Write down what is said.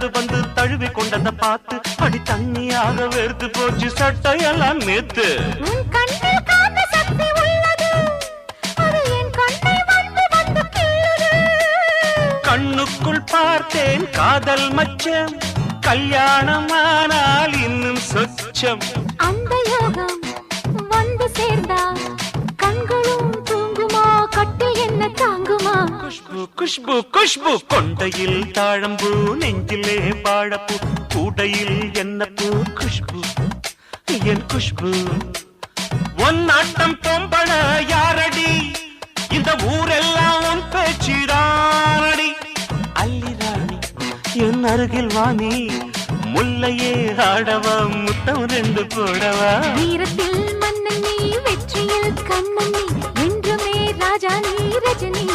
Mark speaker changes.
Speaker 1: வந்து தழுவி கொண்டத பார்த்து அடி தண்ணியாக வெறுத்து போச்சு சட்டையெல்லாம் நேத்து.
Speaker 2: உன் கண்ணில் காந்த சக்தி உள்ளது, அது என் கண்ணை வந்து வந்து கிள்ளுது.
Speaker 1: கண்ணுக்குள் பார்த்தேன் காதல் மச்சம், கல்யாணமானால் இன்னும் சொச்சம்.
Speaker 2: அந்த யோகம் வந்து சேர்ந்தா கண்களும் தூங்குமா, கட்டில் என்ன தாங்குமா?
Speaker 1: குஷ்பு குஷ்பு குஷ்பு, கொண்டையில் தாழம்பூ நெஞ்சிலே பாழப்பூ, கூடையில் என்ன பூ குஷ்பு என் குஷ்பு. ஒன் ஆட்டம் பொம்பள யாரடி, இந்த ஊரெல்லாம் உன் பேச்சிடானடி. அல்லி ராணி என் அருகில் வாணி, முல்லையே ஆடவா முத்தம் ரெண்டு போடவா.
Speaker 2: வீரத்தில் மன்னன் நீ, வெற்றியில் கண்ணன் நீ, என்றுமே ராஜா நீ ரஜினி.